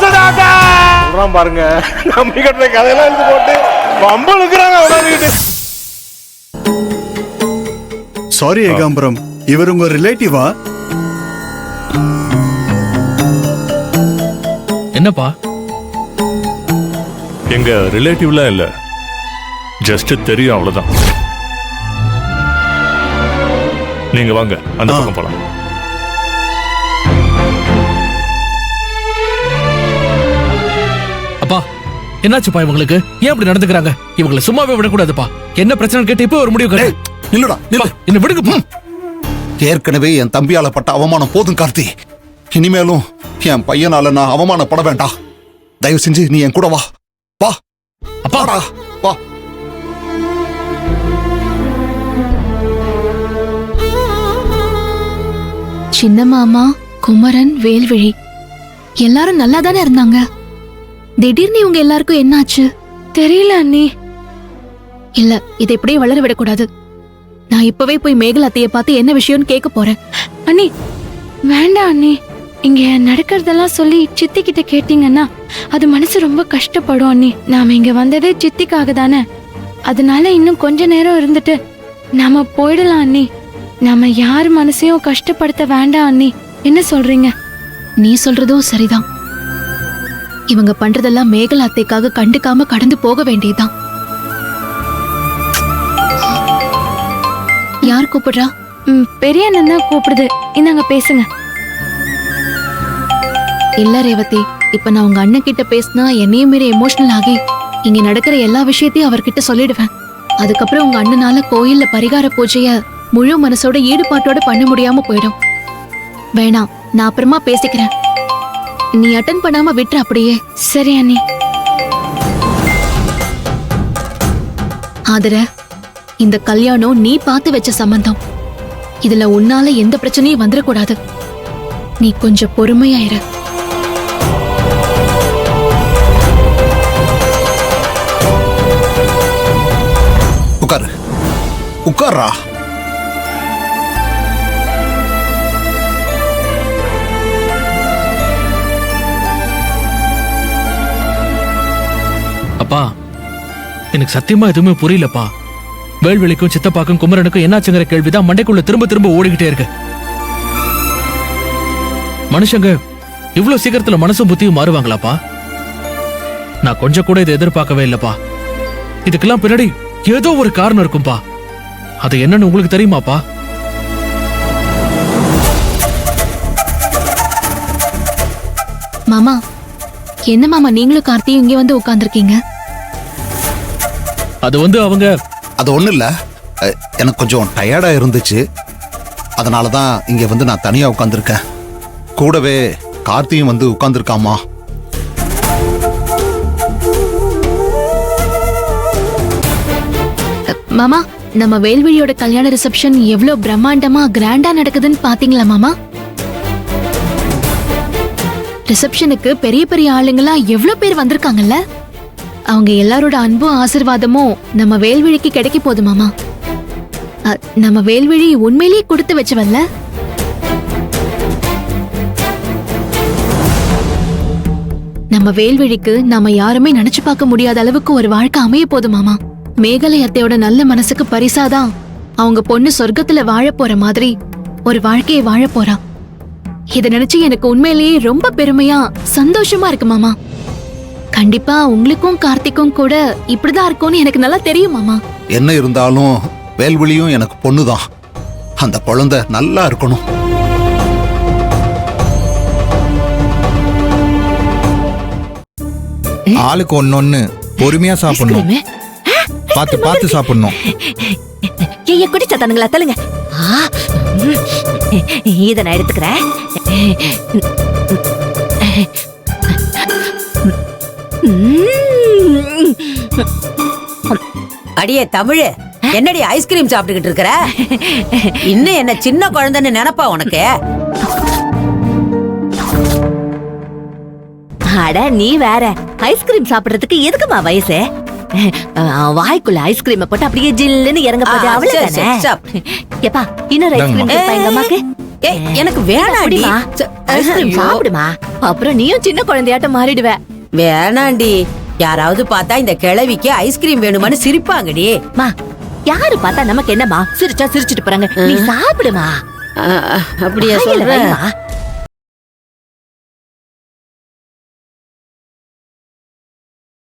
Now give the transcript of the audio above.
சொல்றான் பாருங்க. நம்பி கட்டுற கதையெல்லாம் எடுத்து போட்டு வம்பளுக்குறாங்க அவனால. சாரி ஏகாம்பரம், இவர் உங்க ரிலேட்டிவா? என்னப்பா? எங்க ரிலேட்டிவ்லாம் இல்ல, ஜஸ்ட் தெரியும் அவ்வளவுதான். நீங்க வாங்க, அந்த பக்கம் போலாம். அப்பா என்னாச்சுப்பா இவங்களுக்கு? ஏன் அப்படி நடந்துக்கிறாங்க? இவங்களை சும்மாவே விடக்கூடாதுப்பா. என்ன பிரச்சனை கேட்டு இப்ப ஒரு முடிவு கட்டு. இல்லடா, என்ன விடுங்கப்பா. ஏற்கனவே என் தம்பியால பட்ட அவமானம் போதும் கார்த்தி. இனிமேலும் என் பையனால நான் அவமானப்பட வேண்டாம். தயவு செஞ்சு நீ என் கூட வா. வா அப்பா, வா. சின்ன மாமா, குமரன், வேல்விழி எல்லாரும் நல்லா தானே இருந்தாங்க. திடீர்னு இவங்க எல்லாருக்கும் என்னாச்சு தெரியல அண்ணி. இல்ல, இதை இப்படியே வளர விடக்கூடாது. நான் இப்பவே போய் மேகல் அத்தைய பார்த்து என்ன விஷயம்னு கேட்க போறேன். அண்ணி வேண்டாம் அண்ணி, இங்க நடக்கிறதெல்லாம் சொல்லி சித்தி கிட்ட கேட்டீங்கன்னா அது மனசு ரொம்ப கஷ்டப்படும் அண்ணி. நாம இங்க வந்ததே சித்திக்காக தானே, அதனால இன்னும் கொஞ்ச நேரம் இருந்துட்டு நாம போயிடலாம் அண்ணி. நாம யார் மனசையும் கஷ்டப்படுத்த வேண்டாம் அண்ணி. என்ன சொல்றீங்க? நீ சொல்றதும் சரிதான். இவங்க பண்றதெல்லாம் மேகல் அத்தைக்காக கண்டுக்காம கடந்து போக வேண்டியதுதான். யார் கூப்பிடுறா? பெரிய அண்ணன் தான் கூப்பிடுது. இந்தாங்க பேசுங்க. இல்ல ரேவதி, இப்ப நான் உங்க அண்ணன் கிட்ட பேசினா என்னையும் மீறி எமோஷனல் ஆகி இங்க நடக்கிற எல்லா விஷயத்தையும் அவர்கிட்ட சொல்லிடுவேன். அதுக்கப்புறம் உங்க அண்ணனால கோயில்ல பரிகார பூஜைய முழு மனசோட ஈடுபாட்டோட பண்ண முடியாம போயிடும். வேணாம், நான் அப்புறமா பேசிக்கிறேன். நீ அட்டன் பண்ணாம விட்டுற அப்படியே. சரி அண்ணி. ஆதர, இந்த கல்யாணம் நீ பார்த்து வச்ச சம்பந்தம். இதுல உன்னால எந்த பிரச்சனையும் வந்துடக்கூடாது. நீ கொஞ்சம் பொறுமையாயிரு. உட்காரு, உட்கார்றா. அப்பா, எனக்கு சத்தியமா எதுவுமே புரியலப்பா. வேல்வெளிக்கும் சித்தப்பாக்கும் குமரனுக்கும் என்னாச்சுங்கிற கேள்விதான் மண்டைக்குள்ள திரும்ப திரும்ப ஓடிக்கிட்டே இருக்கு. மனுஷங்க இவ்வளவு சீக்கிரத்துல மனசும் புத்தியும் மாறுவாங்களாப்பா? நான் கொஞ்சம் கூட இதை எதிர்பார்க்கவே இல்லப்பா. இதுக்கெல்லாம் பின்னாடி ஏதோ ஒரு காரணம் இருக்கும்பா. அது என்னன்னு உங்களுக்கு தெரியுமாப்பா? மாமா, என்ன மாமா நீங்களும் கார்த்தியும் இங்க வந்து உட்கார்ந்துருக்கீங்க? அது வந்து அவங்க அது ஒண்ணு இல்ல, எனக்கு கொஞ்சம் டயர்டா இருந்துச்சு. அதனாலதான் இங்க வந்து நான் தனியா உட்கார்ந்துருக்கேன். கூடவே கார்த்தியும் வந்து உட்கார்ந்துருக்காமா. மாமா, நம்ம வேல்விழியோட கல்யாண ரிசப்ஷன் எவ்வளவு பிரம்மாண்டமா கிராண்டா நடக்குதுன்னு பாத்தீங்களா மாமா? ரிசப்ஷனுக்கு பெரிய பெரிய ஆளுங்களா எவ்வளவு பேர் வந்திருக்காங்கல்ல. அவங்க எல்லாரோட அன்பும் ஆசீர்வாதமும் நம்ம வேல்விழிக்கு கிடைக்க போகுது மாமா. நம்ம வேல்விழி உண்மையிலேயே கொடுத்து வச்சவல்ல. நம்ம வேல்விழிக்கு நாம யாருமே நினைச்சு பார்க்க முடியாத அளவுக்கு ஒரு வாழ்க்கை அமைய போது மாமா. மேகலை அத்தையோட நல்ல மனசுக்கு பரிசாதான் அவங்க பொண்ணு சொர்க்கத்துல வாழ போற மாதிரி ஒரு வாழ்க்கையை வாழ போறா. இத நினைச்சு எனக்கு உண்மையிலேயே ரொம்ப பெருமையா சந்தோஷமா இருக்கு மாமா. கண்டிப்பா உங்களுக்கும் கார்த்திக்கும் கூட இப்படிதான் இருக்கும்னு எனக்கு நல்லா தெரியும் மாமா. என்ன இருந்தாலும் வேல்விழியும் எனக்கு பொண்ணுதான். அந்த குழந்தை நல்லா இருக்கணும். ஆளுக்கு ஒன்னொன்னு பொறுமையா சாப்பிடணும். பார்த்து பார்த்து சாப்பிடணும். ஏய் குடி சத்தானுங்களா தள்ளுங்க. இத நான் எடுத்துக்கிறேன். அடியே தமிழ், என்னடி ஐஸ்கிரீம் சாப்பிட்டுக்கிட்டு இருக்கிற? இன்னும் என்ன சின்ன குழந்தைன்னு நினைப்பா உனக்கு? அட நீ வேற, ஐஸ்கிரீம் சாப்பிடுறதுக்கு எதுக்குமா வயசு? வாய்க்குள்ள ஐஸ்கிரீம் போட்டு அப்படியே ஜில்லுன்னு இறங்க போகுது, அவ்வளவுதானே. எப்பா இன்னொரு ஐஸ்கிரீம் எங்க அம்மாக்கு? ஏய், எனக்கு வேணாண்டி அப்படிமா ஐஸ்கிரீம் சாப்பிடுமா அப்புறம் நீயும் சின்ன குழந்தையாட்டம் மாறிடுவ வேணாண்டி யாராவது பார்த்தா இந்த கிழவிக்கு ஐஸ்கிரீம் வேணுமான்னு சிரிப்பாங்கடி. மா யாரு பார்த்தா நமக்கு என்னமா சிரிச்சா சிரிச்சிட்டு போறாங்க நீ சாப்பிடுமா அப்படியா வாயில சொல்ற? வைம்மா.